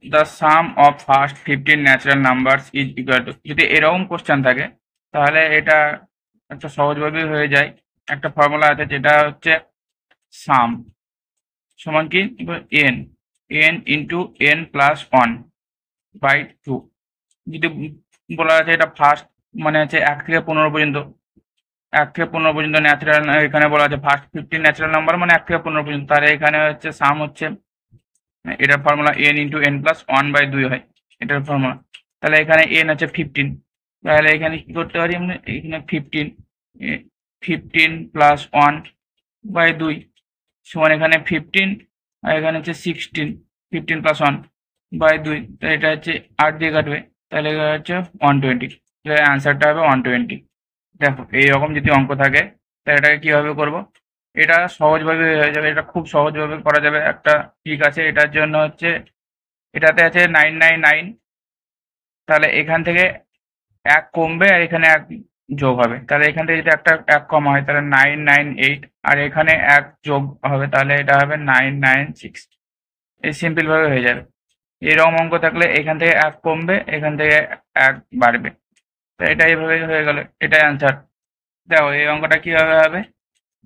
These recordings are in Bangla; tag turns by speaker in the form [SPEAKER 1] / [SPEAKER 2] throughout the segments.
[SPEAKER 1] The some of first 15 natural numbers is equal to, যদি এরকম কোশ্চেন থাকে তাহলে এটা একটা সহজভাবেই হয়ে যায়। একটা ফর্মুলা আছে যেটা হচ্ছে সাম সমান কি N, N into N plus 1/2। যদি বলা আছে এটা ফার্স্ট মানে হচ্ছে 1 থেকে 15 পর্যন্ত, 1 থেকে 15 পর্যন্ত ন্যাচারাল, এখানে বলা আছে ফার্স্ট 15 ন্যাচারাল নাম্বার মানে 1 থেকে 15 পর্যন্ত, তাহলে এখানে হচ্ছে সাম হচ্ছে এটার formula N into N plus 1/2 হয় এটার ফর্মুলা। তাহলে এখানে এন আছে 15, তাহলে এখানে কি করতে পারি আমরা, এখানে 15 প্লাস 1/2 সমান এখানে 15 আর এখানে হচ্ছে 16, 15 প্লাস 1/2, তো এটা হচ্ছে 8 দিয়ে কাটবে, তাহলে এটা হচ্ছে 120, তাহলে অ্যান্সারটা হবে 120। দেখো এইরকম যদি অঙ্ক থাকে তাহলে এটাকে কিভাবে করব, এটা সহজভাবে হয়ে যাবে, এটা খুব সহজভাবে করা যাবে। একটা ট্রিক আছে এটার জন্য হচ্ছে, এটাতে আছে 999, তাহলে এখান থেকে 1 কমবে আর এখানে 1 যোগ হবে, তাহলে এখান থেকে যদি একটা 1 কম হয় তাহলে 998, আর এখানে 1 যোগ হবে তাহলে এটা হবে 996। এই সিম্পল ভাবে হয়ে যাবে। এরকম অঙ্ক থাকলে এখান থেকে 1 কমবে, এখান থেকে 1 বাড়বে, তো এটা এইভাবে হয়ে গেল, এটাই অ্যান্সার। দেখো এই অঙ্কটা কিভাবে হবে,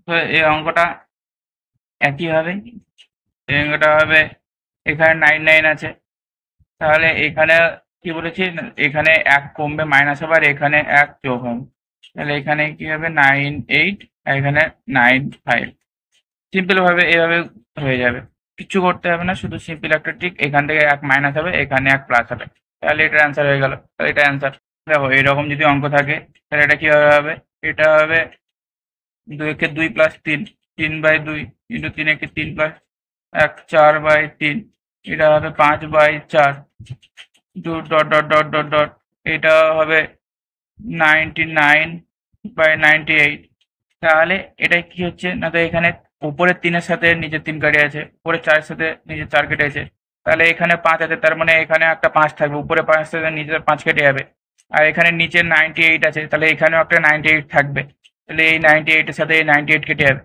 [SPEAKER 1] তো এই অঙ্কটা একই হবে, এই অঙ্কটা হবে এখানে 99 আছে, তাহলে এখানে কি বলেছি, এখানে 1 কমবে মাইনাস হবে আর এখানে 1 যোগ হবে, তাহলে এখানে কি হবে 98 আর এখানে 95। সিম্পল ভাবে এভাবে হয়ে যাবে, কিছু করতে হবে না, শুধু সিম্পল একটা ট্রিক, এখান থেকে 1 মাইনাস হবে এখানে 1 প্লাস হবে, তাহলে এটার অ্যান্সার হয়ে গেল, তাহলে এটা অ্যান্সার। দেখো এরকম যদি অঙ্ক থাকে তাহলে এটা কিভাবে হবে, এটা হবে 2 একে 2 প্লাস 3, 3/2 ইন্টু 3 একে 3 প্লাস 1, 4/3, এটা হবে 5/4, dot dot dot dot dot, এটা হবে 99/98। তাহলে এটা কি হচ্ছে না, তো এখানে উপরের 3 এর সাথে নিচের 3 কেটে আছে, উপরের 4 এর সাথে নিচের 4 কেটে আছে, তাহলে এখানে 5 আছে, তার মানে এখানে একটা 5 থাকবে, উপরে 5 এর সাথে নিচের 5 কেটে যাবে। আর এখানে নিচে 98 আছে, তাহলে এখানেও একটা 98 থাকবে, তাহলে এই 98 এর সাথে এই 98 কেটে যাবে,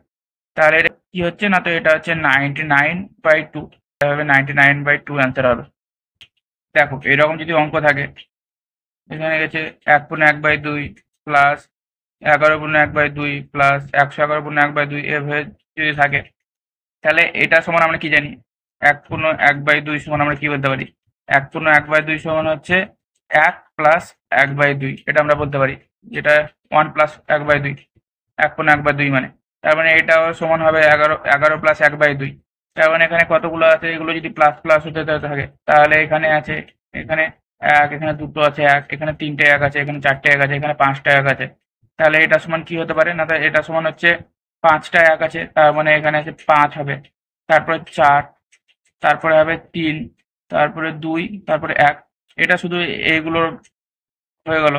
[SPEAKER 1] তাহলে এটা কি হচ্ছে না, তো এটা হচ্ছে 99/2, এটা হবে 99/2 অ্যান্সার হবে। দেখো এরকম যদি অঙ্ক থাকে, এখানে গেছে 1/1/2 প্লাস 11/1/2 প্লাস 111/1/2 এভাবে যদি থাকে, তাহলে এটা সমান আমরা কি জানি, 1/1/2 সমান আমরা কি বলতে পারি, 1/1/2 সমান হচ্ছে 1 প্লাস 1/2, এটা আমরা বলতে পারি, যেটা 1 প্লাস 1/2, 1/1/2 মানে, তার মানে এটাও সমান হবে 11 প্লাস 1/2। তার মানে এখানে কতগুলো আছে, এগুলো যদি প্লাস প্লাস হতে থাকে তাহলে এখানে আছে, এখানে 1, এখানে দুটো আছে 1, এখানে 3টে 1 আছে, এখানে 4টে 1 আছে, এখানে 5টা 1 আছে, তাহলে এটা সমান কি হতে পারে না, তো এটা সমান হচ্ছে 5টা 1 আছে, তার মানে এখানে আছে 5 হবে, তারপরে 4, তারপরে হবে 3, তারপরে 2, তারপরে 1, এটা শুধু এইগুলোর হয়ে গেল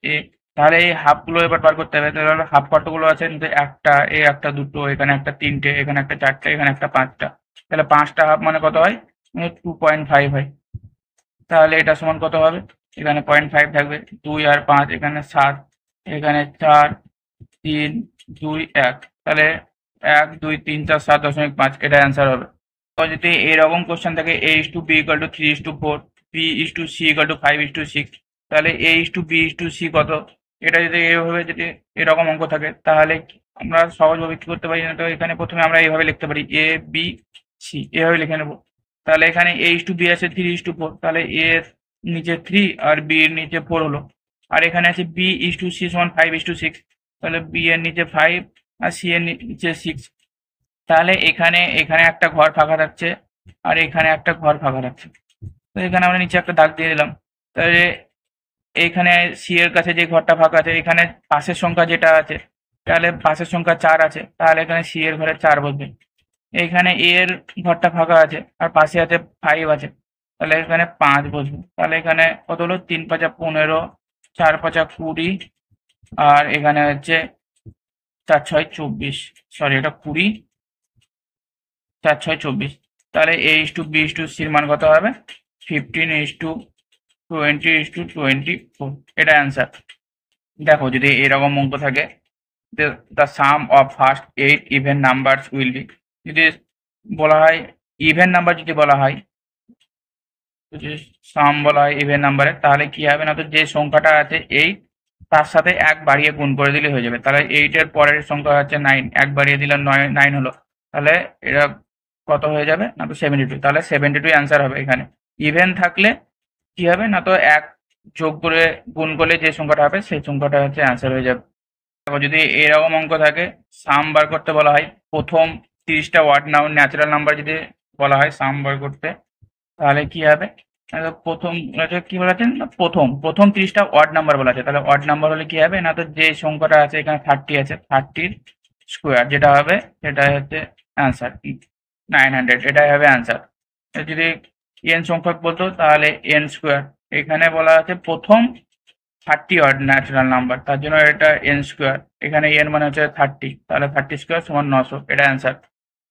[SPEAKER 1] এ। তাহলে এই হাফ গুলো এবার বার করতে হবে, তাহলে হাফ কতগুলো আছে, একটা, এই একটা, দুটো, এখানে একটা, 3টে, এখানে একটা, 4টে, এখানে একটা, 5টা, তাহলে 5টা হাফ মানে কত হয়, 2.5 হয়, তাহলে এটা সমান কত হবে, এখানে 0.5 থাকবে, 2 আর 5, এখানে 7, এখানে 4, 3, 2, 1, তাহলে 1, 2, 3, 4, 7.5, এটা অ্যান্সার হবে। তো যদি এরকম কোশ্চেন থাকে A:B = 3:4, B:C = 5:6, তাহলে A:B:C কত, এটা যদি এইভাবে যদি এরকম অঙ্ক থাকে তাহলে আমরা সহজভাবে কি করতে পারি না, তো এখানে প্রথমে আমরা এইভাবে লিখতে পারি A B C, এভাবে লিখে নেব, তাহলে এখানে A:B আছে 3:4, তাহলে A এর নিচে 3 আর B এর নিচে 4 হলো, আর এখানে আছে B:C = 5:6, তাহলে B এর নিচে 5 আর C এর নিচে 6, তাহলে এখানে এখানে একটা ঘর ফাঁকা থাকছে আর এখানে একটা ঘর ফাঁকা থাকছে, তো এখানে আমরা নিচে একটা দাগ দিয়ে দিলাম, তাহলে এইখানে সি এর কাছে যে ঘরটা ফাঁকা আছে, এখানে পাশের সংখ্যা যেটা আছে, তাহলে পাশের সংখ্যা 4 আছে, তাহলে এখানে সি এর ঘরে 4 বসবে। এইখানে এ এর ঘরটা ফাঁকা আছে আর পাশে আছে 5 আছে, তাহলে এখানে 5 বসবে, তাহলে এখানে কত হলো, 3×5 = 15, 4×5 = 20, আর এখানে হচ্ছে 4×6 = 24, সরি এটা 20, 4×6 = 24, তাহলে A:B:C এর মান কত হবে, 15:20:24, এটা অ্যান্সার। দেখো যদি এরকম অঙ্ক থাকে, the some of first 8 even numbers will be, যদি বলা হয় ইভেন নাম্বার যদি বলা হয় যদি সাম বলা হয় ইভেন নাম্বারে, তাহলে কি হবে না, তো যে সংখ্যাটা আছে এই তার সাথে এক বাড়িয়ে গুণ করে দিলে হয়ে যাবে। তাহলে 8 এর পরের সংখ্যা হচ্ছে 9, এক বাড়িয়ে দিলে 9 হলো। তাহলে এটা কত হয়ে যাবে না, তো 72। তাহলে 72 অ্যান্সার হবে এখানে। ইভেন থাকলে কি হবে না, তো এক যোগ করে গুণ করলে যে সংখ্যাটা হবে সেই সংখ্যাটা হচ্ছে অ্যান্সার হয়ে যাবে। দেখো যদি এরকম অঙ্ক থাকে, সাম বার করতে বলা হয়, প্রথম 30টা ওয়ার্ড ন্যাচারাল নাম্বার যদি বলা হয় সাম বার করতে, তাহলে কি হবে, প্রথম কি বলা আছে না, প্রথম 30টা ওয়ার্ড নাম্বার বলা আছে। তাহলে ওয়ার্ড নাম্বার হলে কি হবে না, তো যে সংখ্যাটা আছে এখানে 30 আছে, 30 স্কোয়ার যেটা হবে সেটা হচ্ছে অ্যান্সার 900, এটাই হবে অ্যান্সার। যদি এন সংখ্যক বলতো তাহলে এন স্কোয়ার, এখানে বলা আছে প্রথম 30 ওয়ার্ড ন্যাচারাল নাম্বার, তার জন্য এটা এন স্কোয়ার। এখানে এন মানে হচ্ছে 30, তাহলে 30 স্কোয়ার সমান 900, এটা অ্যান্সার।